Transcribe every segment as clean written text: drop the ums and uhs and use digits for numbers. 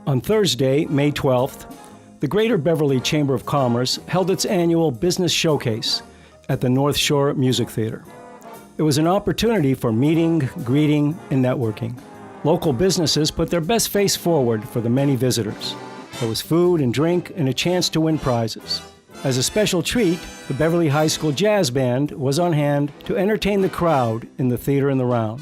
On Thursday, May 12th, the Greater Beverly Chamber of Commerce held its annual business showcase at the North Shore Music Theater. It was an opportunity for meeting, greeting, and networking. Local businesses put their best face forward for the many visitors. There was food and drink and a chance to win prizes. As a special treat, the Beverly High School Jazz Band was on hand to entertain the crowd in the theater in the round.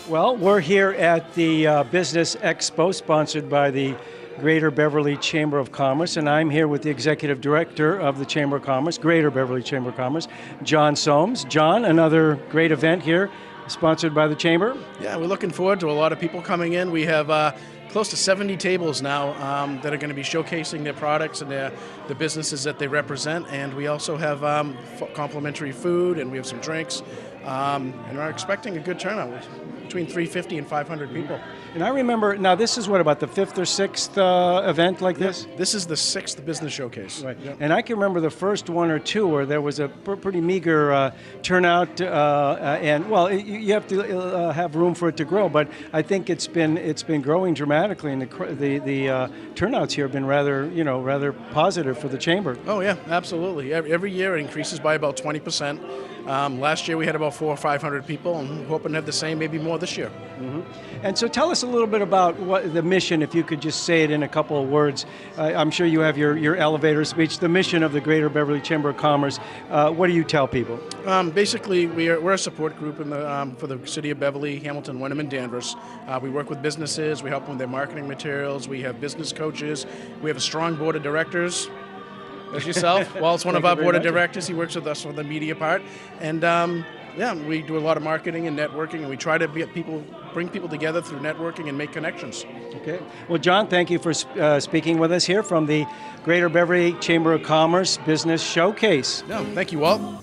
Well, we're here at the Business Expo sponsored by the Greater Beverly Chamber of Commerce, and I'm here with the Executive Director of the Chamber of Commerce, Greater Beverly Chamber of Commerce, John Soames. John, another great event here sponsored by the Chamber. Yeah, we're looking forward to a lot of people coming in. We have close to 70 tables now that are going to be showcasing their products and the businesses that they represent, and we also have complimentary food, and we have some drinks, and we're expecting a good turnout. Between 350 and 500 people. And I remember, now this is what, about the fifth or sixth event like this? This is the sixth business showcase. Right. Yep. And I can remember the first one or two where there was a pretty meager turnout, and well, you have to have room for it to grow. But I think it's been growing dramatically, and the turnouts here have been rather positive for the chamber. Oh yeah, absolutely. Every year it increases by about 20%. Last year we had about 400 or 500 people, and we're hoping to have the same, maybe more this year. Mm-hmm. And so tell us a little bit about what the mission, if you could just say it in a couple of words. I'm sure you have your elevator speech, the mission of the Greater Beverly Chamber of Commerce. What do you tell people? Basically, we're a support group for the city of Beverly, Hamilton, Wenham, and Danvers. We work with businesses, we help them with their marketing materials, we have business coaches, we have a strong board of directors. As yourself, Walt's one of our board of directors. He works with us for the media part, and we do a lot of marketing and networking, and we try to bring people together through networking and make connections. Okay. Well, John, thank you for speaking with us here from the Greater Beverly Chamber of Commerce Business Showcase. No, thank you, Walt.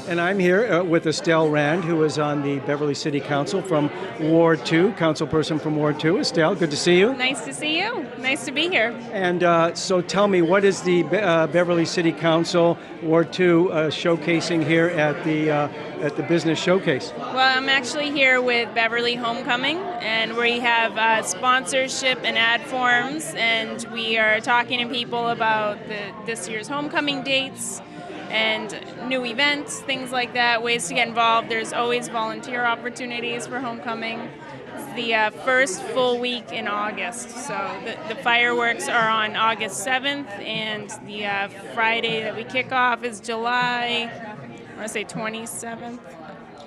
And I'm here with Estelle Rand, who is on the Beverly City Council from Ward 2, councilperson from Ward 2. Estelle, good to see you. Nice to see you. Nice to be here. And so tell me, what is the Beverly City Council Ward 2 showcasing here at the Business Showcase? Well, I'm actually here with Beverly Homecoming, and we have sponsorship and ad forms, and we are talking to people about this year's homecoming dates and new events, things like that, ways to get involved. There's always volunteer opportunities for homecoming. It's the first full week in August. So the fireworks are on August 7th, and the Friday that we kick off is July, I want to say 27th.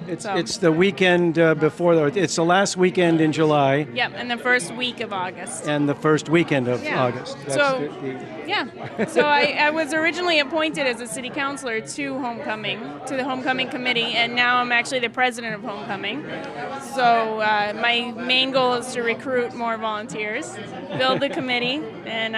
It's the weekend it's the last weekend in July. Yep, and the first week of August. And the first weekend of Yeah. August. So, So I was originally appointed as a city councilor to the homecoming committee, and now I'm actually the president of homecoming. So my main goal is to recruit more volunteers, build the committee, and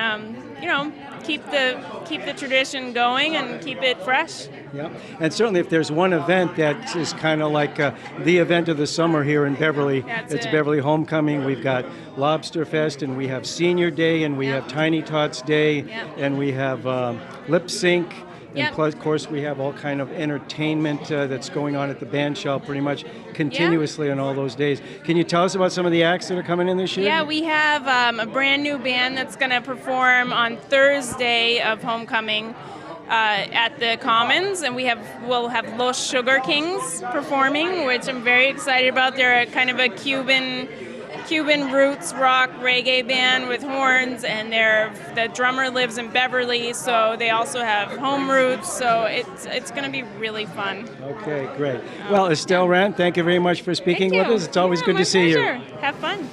keep the tradition going and keep it fresh. Yeah, and certainly if there's one event that is kind of like the event of the summer here in Beverly, it's Beverly Homecoming. We've got Lobster Fest, and we have Senior Day, and we have Tiny Tots Day, and we have Lip Sync. And plus, of course, we have all kind of entertainment that's going on at the band shell pretty much continuously on all those days. Can you tell us about some of the acts that are coming in this year? Yeah, we have a brand new band that's going to perform on Thursday of homecoming at the Commons, and we'll have Los Sugar Kings performing, which I'm very excited about. They're kind of a Cuban roots rock reggae band with horns, and the drummer lives in Beverly, so they also have home roots, so it's going to be really fun. Okay, great. Well, Estelle Rand, thank you very much for speaking with us. It's always good to see you. Have fun.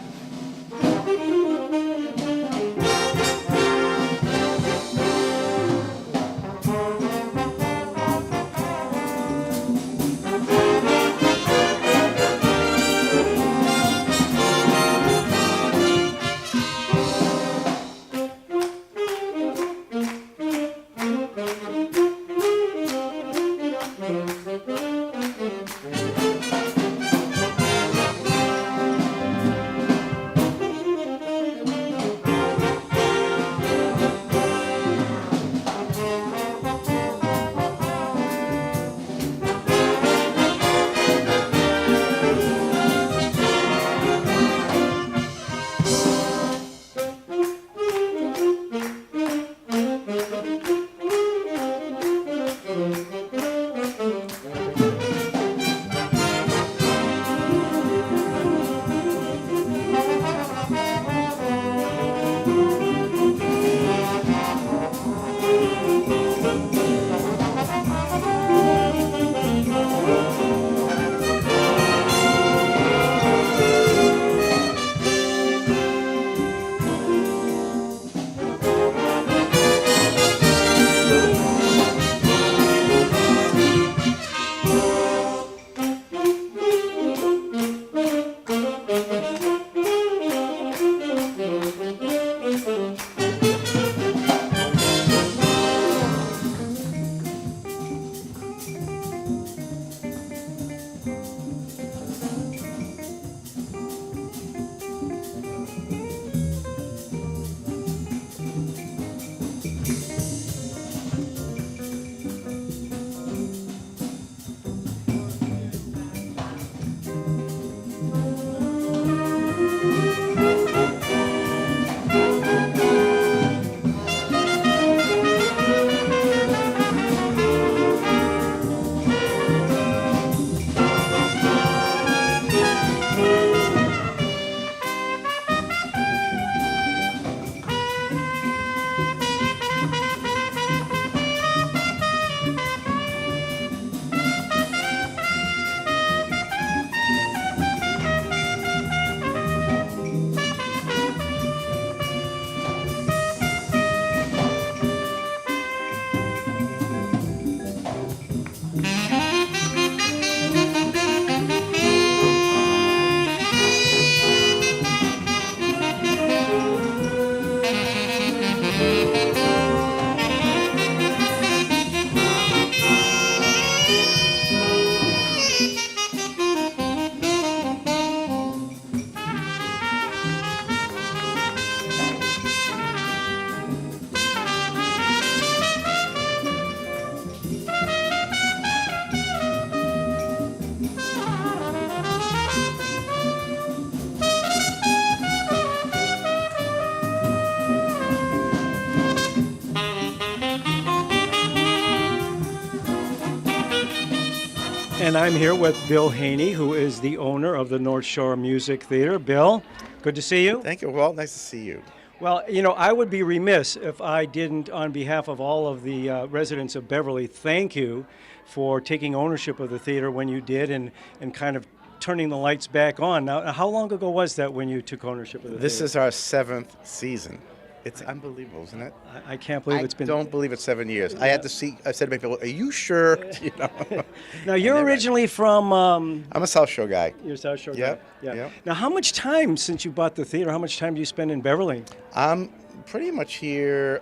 And I'm here with Bill Haney, who is the owner of the North Shore Music Theater. Bill, good to see you. Thank you. Well, nice to see you. Well, you know, I would be remiss if I didn't, on behalf of all of the residents of Beverly, thank you for taking ownership of the theater when you did and kind of turning the lights back on. Now, how long ago was that when you took ownership of the This theater? is our 7th season. It's unbelievable, isn't it? I can't believe it's been... I don't believe it's 7 years. I had to see, I said to my people, are you sure? You know? Now, you're originally from... I'm a South Shore guy. You're South Shore Yep, guy. Yeah. yep. Now, how much time since you bought the theater, how much time do you spend in Beverly? I'm pretty much here,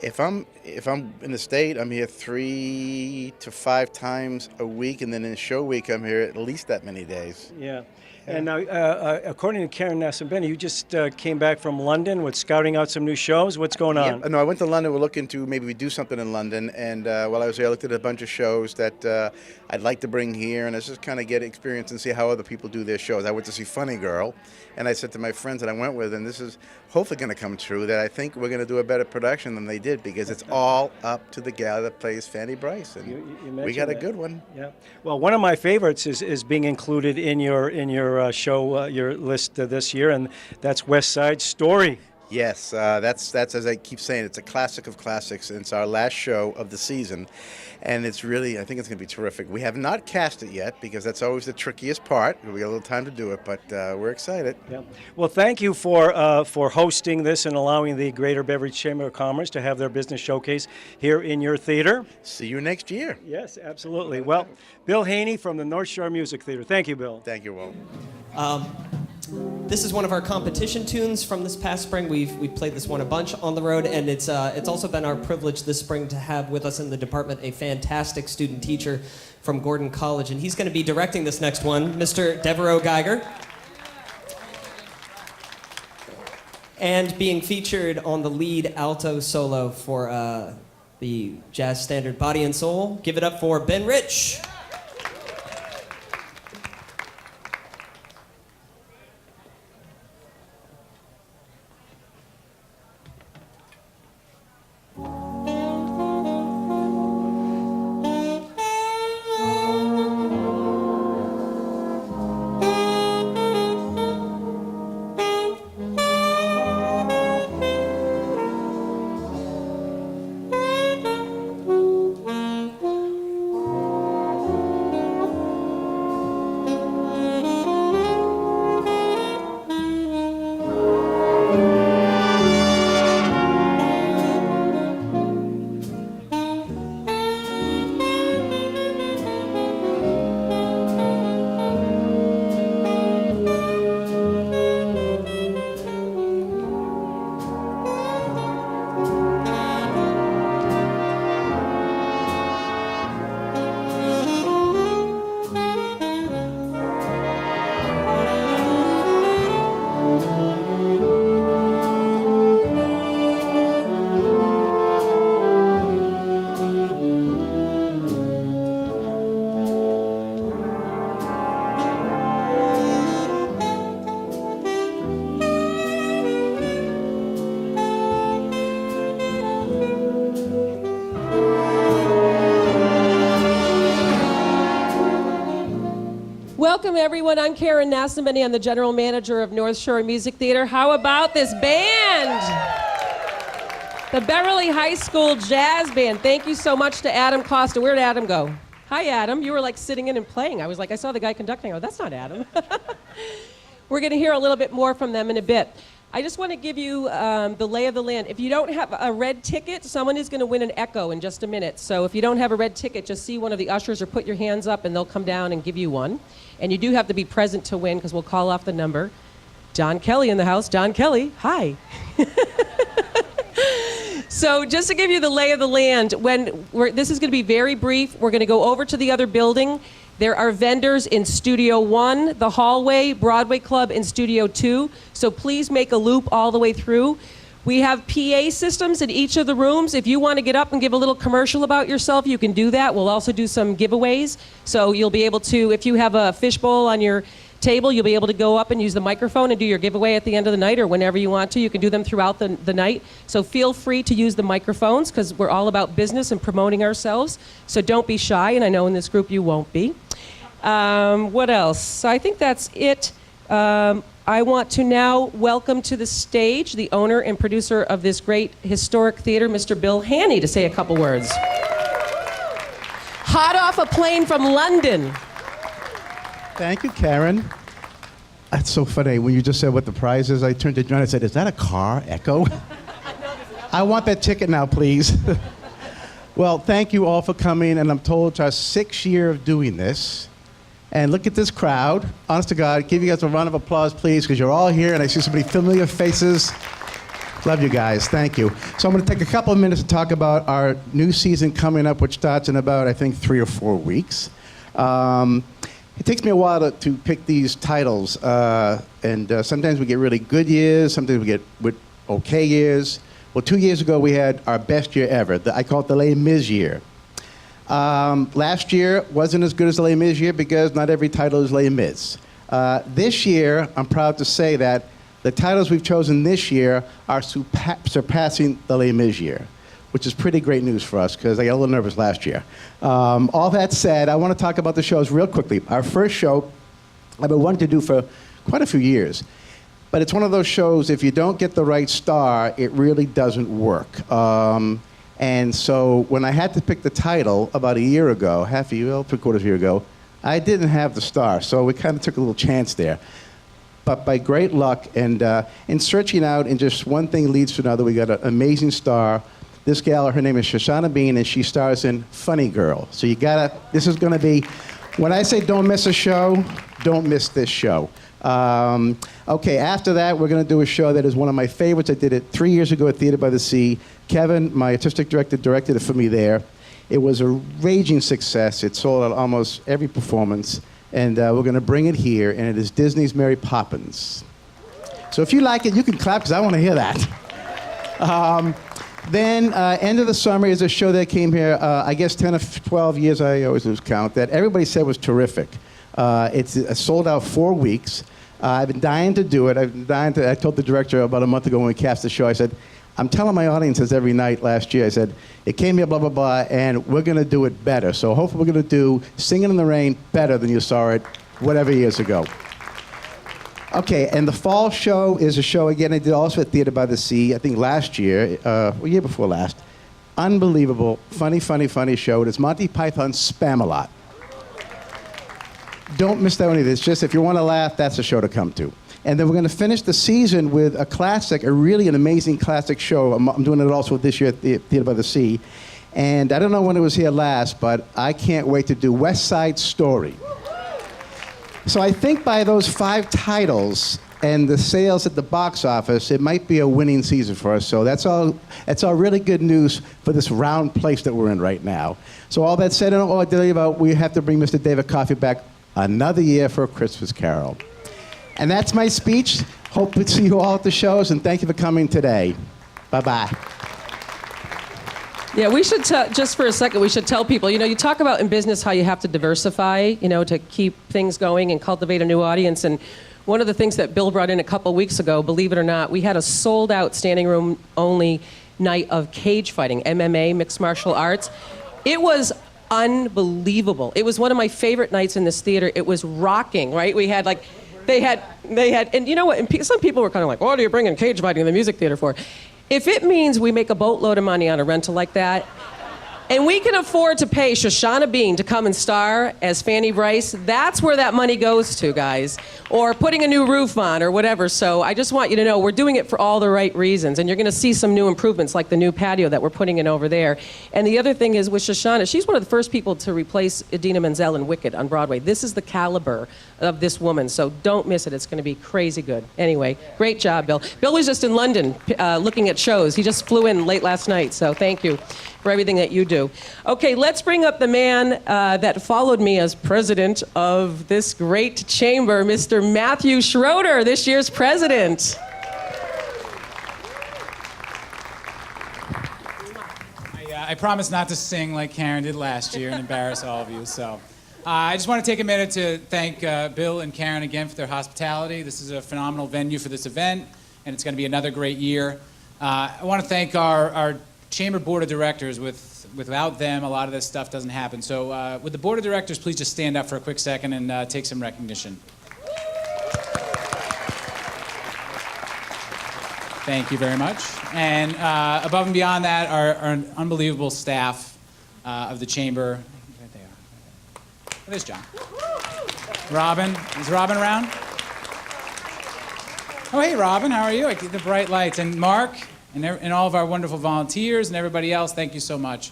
if I'm in the state, I'm here 3 to 5 times a week, and then in show week, I'm here at least that many days. Yeah. And now, according to Karen Nascembeni, you just came back from London with scouting out some new shows. What's going on? Yep. No, I went to London. We're looking to maybe do something in London. And while I was there, I looked at a bunch of shows that I'd like to bring here. And I just kind of get experience and see how other people do their shows. I went to see Funny Girl. And I said to my friends that I went with, and this is hopefully going to come true, that I think we're going to do a better production than they did, because it's all up to the gal that plays Fanny Bryce. And You we got a mentioned good one. Yeah. Well, one of my favorites is being included in your show, your list this year, and that's West Side Story. Yes, that's as I keep saying, it's a classic of classics. It's our last show of the season, and it's really, I think it's going to be terrific. We have not cast it yet, because that's always the trickiest part. We got a little time to do it, but we're excited. Yeah. Well, thank you for hosting this and allowing the Greater Beverly Chamber of Commerce to have their business showcase here in your theater. See you next year. Yes, absolutely. Well, Bill Haney from the North Shore Music Theater. Thank you, Bill. Thank you, Will. This is one of our competition tunes from this past spring. We've played this one a bunch on the road, and it's also been our privilege this spring to have with us in the department a fantastic student teacher from Gordon College, and he's going to be directing this next one, Mr. Devereaux Geiger. And being featured on the lead alto solo for the jazz standard Body and Soul. Give it up for Ben Rich. Welcome, everyone. I'm Karen Nascembeni. I'm the general manager of North Shore Music Theater. How about this band? The Beverly High School Jazz Band. Thank you so much to Adam Costa. Where'd Adam go? Hi, Adam. You were like sitting in and playing. I was like, I saw the guy conducting. I go, that's not Adam. We're going to hear a little bit more from them in a bit. I just want to give you the lay of the land. If you don't have a red ticket, someone is going to win an Echo in just a minute. So if you don't have a red ticket, just see one of the ushers or put your hands up and they'll come down and give you one. And you do have to be present to win because we'll call off the number. John Kelly in the house. John Kelly, hi. So just to give you the lay of the land, this is going to be very brief. We're going to go over to the other building. There are vendors in Studio 1, the hallway, Broadway Club, and Studio 2. So please make a loop all the way through. We have PA systems in each of the rooms. If you want to get up and give a little commercial about yourself, you can do that. We'll also do some giveaways. So you'll be able to, if you have a fishbowl on your table, you'll be able to go up and use the microphone and do your giveaway at the end of the night or whenever you want to. You can do them throughout the night. So feel free to use the microphones because we're all about business and promoting ourselves. So don't be shy, and I know in this group you won't be. What else? So I think that's it. I want to now welcome to the stage the owner and producer of this great historic theater, Mr. Bill Haney, to say a couple words. hot off a plane from London. Thank you, Karen. That's so funny. When you just said what the prize is, I turned to John and said, is that a car echo? I want that ticket now, please. Well, thank you all for coming, and I'm told it's our 6th year of doing this. And look at this crowd. Honest to God, give you guys a round of applause, please, because you're all here, and I see so many familiar faces. Love you guys. Thank you. So I'm going to take a couple of minutes to talk about our new season coming up, which starts in about, I think, 3 or 4 weeks. It takes me a while to pick these titles, and sometimes we get really good years, sometimes we get okay years. Well, 2 years ago, we had our best year ever. I call it the Les Mis year. Last year wasn't as good as the Les Mis year because not every title is Les Mis. This year, I'm proud to say that the titles we've chosen this year are surpassing the Les Mis year, which is pretty great news for us because I got a little nervous last year. All that said, I want to talk about the shows real quickly. Our first show I've been wanting to do for quite a few years. But it's one of those shows, if you don't get the right star, it really doesn't work. And so when I had to pick the title about a year ago, half a year, well, 3/4 year ago, I didn't have the star. So we kind of took a little chance there. But by great luck and in searching out, and just one thing leads to another, we got an amazing star. This gal, her name is Shoshana Bean, and she stars in Funny Girl. So you gotta, this is gonna be, when I say don't miss a show, don't miss this show. Okay, after that, we're going to do a show that is one of my favorites. I did it 3 years ago at Theater by the Sea. Kevin, my artistic director, directed it for me there. It was a raging success. It sold out almost every performance. And we're going to bring it here, and it is Disney's Mary Poppins. So if you like it, you can clap, because I want to hear that. Then, end of the summer is a show that came here, I guess 10 or 12 years, I always lose count, that everybody said was terrific. It's sold out 4 weeks. I've been dying to do it. I told the director about a month ago when we cast the show, I said, I'm telling my audiences every night last year, I said, it came here, blah, blah, blah, and we're going to do it better. So hopefully we're going to do Singing in the Rain better than you saw it whatever years ago. Okay, and the fall show is a show, again, I did also at Theater by the Sea, I think last year, year before last. Unbelievable, funny, funny, funny show. It is Monty Python's Spam-A-Lot. Don't miss that one either. It's just, if you want to laugh, that's a show to come to. And then we're going to finish the season with a classic, an amazing classic show. I'm doing it also this year at the Theater by the Sea. And I don't know when it was here last, but I can't wait to do West Side Story. So I think by those 5 titles and the sales at the box office, it might be a winning season for us. So that's all really good news for this round place that we're in right now. So all that said, and all I tell you about, we have to bring Mr. David Coffey back another year for A Christmas Carol. And that's my speech. Hope to see you all at the shows, and thank you for coming today. Bye-bye. Yeah, we should, just for a second, we should tell people, you talk about in business how you have to diversify, to keep things going and cultivate a new audience. And one of the things that Bill brought in a couple weeks ago, believe it or not, we had a sold-out standing room only night of cage fighting, MMA, mixed martial arts. It was unbelievable. It was one of my favorite nights in this theater. It was rocking, right? We had they had, and you know what, and some people were kind of like, what are you bringing cage fighting in the music theater for? If it means we make a boatload of money on a rental like that, and we can afford to pay Shoshana Bean to come and star as Fanny Bryce, that's where that money goes to, guys. Or putting a new roof on or whatever. So I just want you to know we're doing it for all the right reasons. And you're going to see some new improvements like the new patio that we're putting in over there. And the other thing is with Shoshana, she's one of the first people to replace Idina Menzel in Wicked on Broadway. This is the caliber of this woman. So don't miss it. It's going to be crazy good. Anyway, great job, Bill. Bill was just in London looking at shows. He just flew in late last night. So thank you for everything that you do. Okay, let's bring up the man that followed me as president of this great chamber, Mr. Matthew Schroeder, this year's president. I promise not to sing like Karen did last year and embarrass all of you. So I just want to take a minute to thank Bill and Karen again for their hospitality. This is a phenomenal venue for this event, and it's going to be another great year. I want to thank our Chamber Board of Directors. Without them, a lot of this stuff doesn't happen. So would the Board of Directors please just stand up for a quick second and take some recognition. Thank you very much. And above and beyond that, our unbelievable staff of the Chamber. There they are. There's John. Robin. Is Robin around? Oh, hey, Robin. How are you? I get the bright lights. And Mark and all of our wonderful volunteers and everybody else, thank you so much.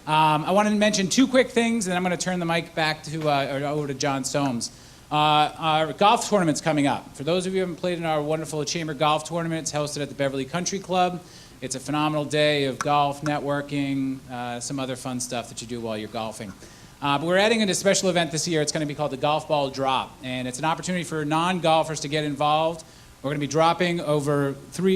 I wanted to mention two quick things, and then I'm going to turn the mic back to over to John Soames. Our golf tournament's coming up. For those of you who haven't played in our wonderful chamber golf tournament, it's hosted at the Beverly Country Club. It's a phenomenal day of golf, networking, some other fun stuff that you do while you're golfing. But we're adding in a special event this year. It's going to be called the Golf Ball Drop, and it's an opportunity for non-golfers to get involved. We're going to be dropping over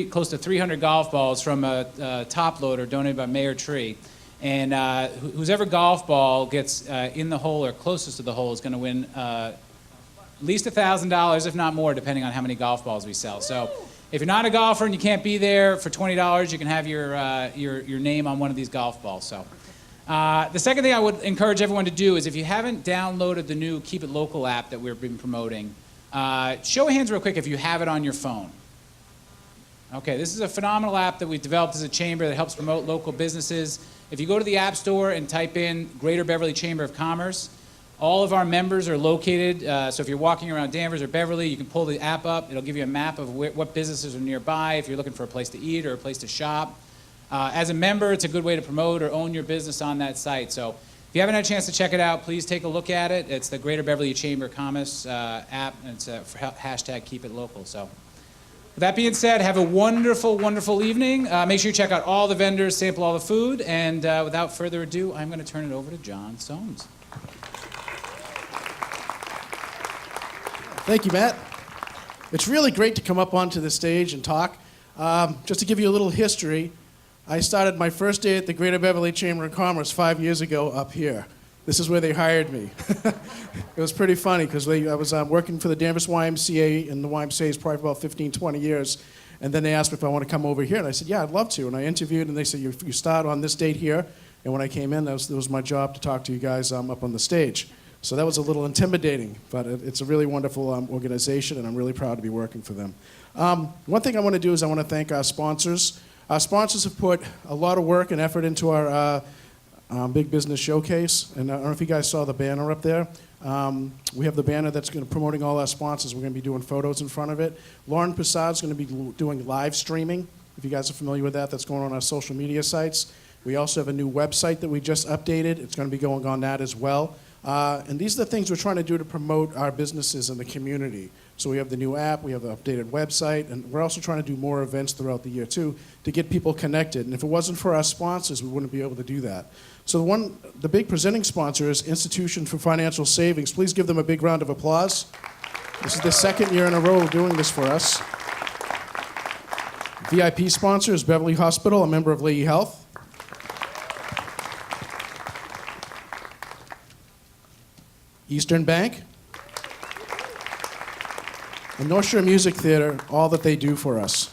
close to 300 golf balls from a top loader donated by Mayor Tree. And whoever golf ball gets in the hole or closest to the hole is going to win at least $1,000, if not more, depending on how many golf balls we sell. So if you're not a golfer and you can't be there, for $20, you can have your name on one of these golf balls. So. The second thing I would encourage everyone to do is if you haven't downloaded the new Keep It Local app that we've been promoting, show of hands real quick if you have it on your phone. Okay, this is a phenomenal app that we've developed as a chamber that helps promote local businesses. If you go to the App Store and type in Greater Beverly Chamber of Commerce, all of our members are located. So if you're walking around Danvers or Beverly, you can pull the app up. It'll give you a map of what businesses are nearby if you're looking for a place to eat or a place to shop. As a member, it's a good way to promote or own your business on that site. So if you haven't had a chance to check it out, please take a look at it. It's the Greater Beverly Chamber of Commerce app, and it's for hashtag Keep It Local. So with that being said, have a wonderful, wonderful evening. Make sure you check out all the vendors, sample all the food, and without further ado, I'm going to turn it over to John Soames. Thank you, Matt. It's really great to come up onto the stage and talk. Just to give you a little history, I started my first day at the Greater Beverly Chamber of Commerce 5 years ago up here. This is where they hired me. It was pretty funny because I was working for the Danvers YMCA, and the YMCA is probably about 15, 20 years. And then they asked me if I want to come over here, and I said, yeah, I'd love to. And I interviewed, and they said, you start on this date here. And when I came in, that was my job to talk to you guys up on the stage. So that was a little intimidating, but it's a really wonderful organization, and I'm really proud to be working for them. One thing I want to do is I want to thank our sponsors. Our sponsors have put a lot of work and effort into our Big Business Showcase, and I don't know if you guys saw the banner up there. We have the banner that's going to promoting all our sponsors. We're going to be doing photos in front of it. Lauren Prasad's going to be doing live streaming. If you guys are familiar with that, that's going on our social media sites. We also have a new website that we just updated. It's going to be going on that as well. And these are the things we're trying to do to promote our businesses in the community. So we have the new app, we have the updated website, and we're also trying to do more events throughout the year too to get people connected. And if it wasn't for our sponsors, we wouldn't be able to do that. So the big presenting sponsor is Institution for Financial Savings. Please give them a big round of applause. This is the second year in a row doing this for us. VIP sponsor is Beverly Hospital, a member of Leahy Health. Eastern Bank, and North Shore Music Theater, all that they do for us.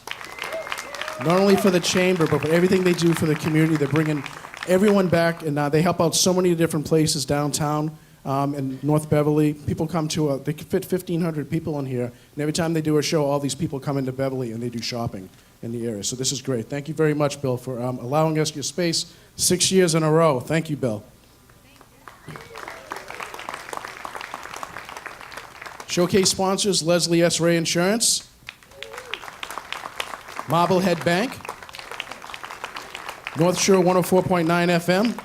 Not only for the chamber, but for everything they do for the community. They're bringing everyone back, and they help out so many different places downtown in North Beverly. People come to, they can fit 1,500 people in here, and every time they do a show, all these people come into Beverly and they do shopping in the area. So this is great. Thank you very much, Bill, for allowing us your space 6 years in a row. Thank you, Bill. Showcase sponsors, Leslie S. Ray Insurance, Marblehead Bank, North Shore 104.9 FM,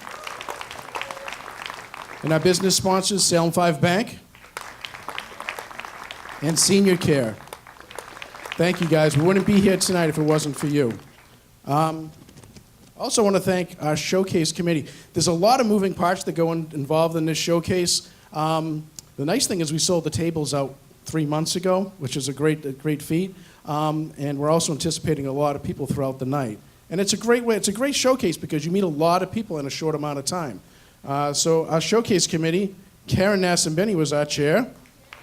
and our business sponsors, Salem 5 Bank, and Senior Care. Thank you, guys. We wouldn't be here tonight if it wasn't for you. Also want to thank our showcase committee. There's a lot of moving parts that go involved in this showcase. The nice thing is we sold the tables out 3 months ago, which is a great feat, and we're also anticipating a lot of people throughout the night. And it's a great way. It's a great showcase because you meet a lot of people in a short amount of time. So our showcase committee, Karen Nascembeni was our chair.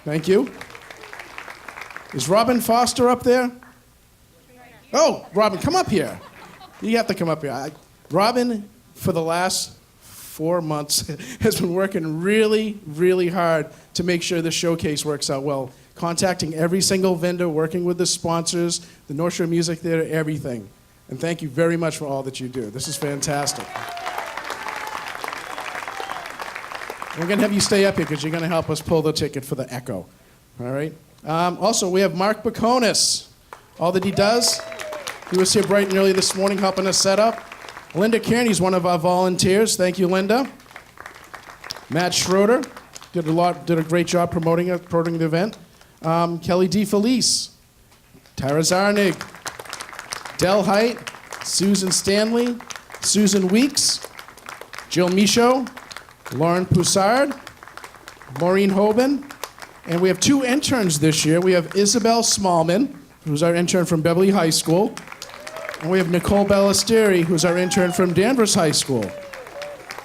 Thank you. Is Robin Foster up there? Oh, Robin, come up here. You have to come up here. Robin, for the last 4 months, has been working really, really hard to make sure the showcase works out well. Contacting every single vendor, working with the sponsors, the North Shore Music Theater, everything. And thank you very much for all that you do. This is fantastic. We're going to have you stay up here because you're going to help us pull the ticket for the Echo. All right? Also, we have Mark Baconis. All that he does, he was here bright and early this morning helping us set up. Linda Kearney's one of our volunteers. Thank you, Linda. Matt Schroeder did a great job promoting the event. Kelly DeFelice, Tara Zarnig, Del Height, Susan Stanley, Susan Weeks, Jill Michaud, Lauren Poussard, Maureen Hoban, and we have 2 interns this year. We have Isabel Smallman, who's our intern from Beverly High School, and we have Nicole Ballestieri, who's our intern from Danvers High School.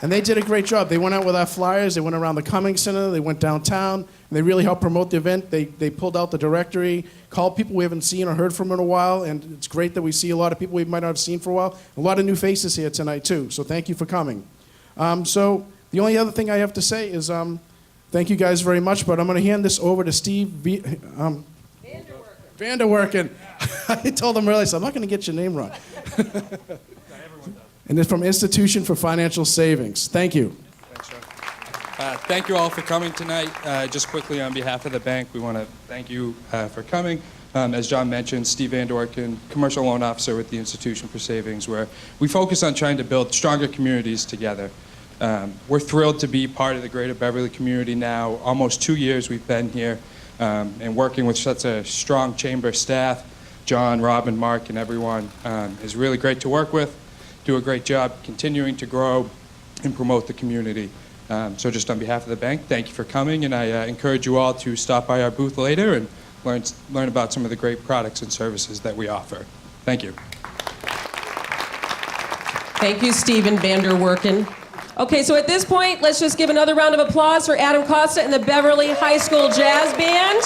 And they did a great job. They went out with our flyers, they went around the Cummings Center, they went downtown, and they really helped promote the event. They pulled out the directory, called people we haven't seen or heard from in a while, and it's great that we see a lot of people we might not have seen for a while. A lot of new faces here tonight, too, so thank you for coming. So the only other thing I have to say is thank you guys very much, but I'm going to hand this over to Steve VanDerwerken. I told him earlier, so I'm not going to get your name wrong. And it's from Institution for Financial Savings. Thank you. Thanks, John. Thank you all for coming tonight. Just quickly on behalf of the bank, we want to thank you for coming. As John mentioned, Steve VanDerwerken, commercial loan officer with the Institution for Savings, where we focus on trying to build stronger communities together. We're thrilled to be part of the greater Beverly community now. Almost 2 years we've been here and working with such a strong chamber staff. John, Robin, Mark, and everyone is really great to work with. Do a great job continuing to grow and promote the community. So just on behalf of the bank, thank you for coming, and I encourage you all to stop by our booth later and learn about some of the great products and services that we offer. Thank you. Thank you, Stephen VanDerwerken. Okay, so at this point, let's just give another round of applause for Adam Costa and the Beverly High School Jazz Band.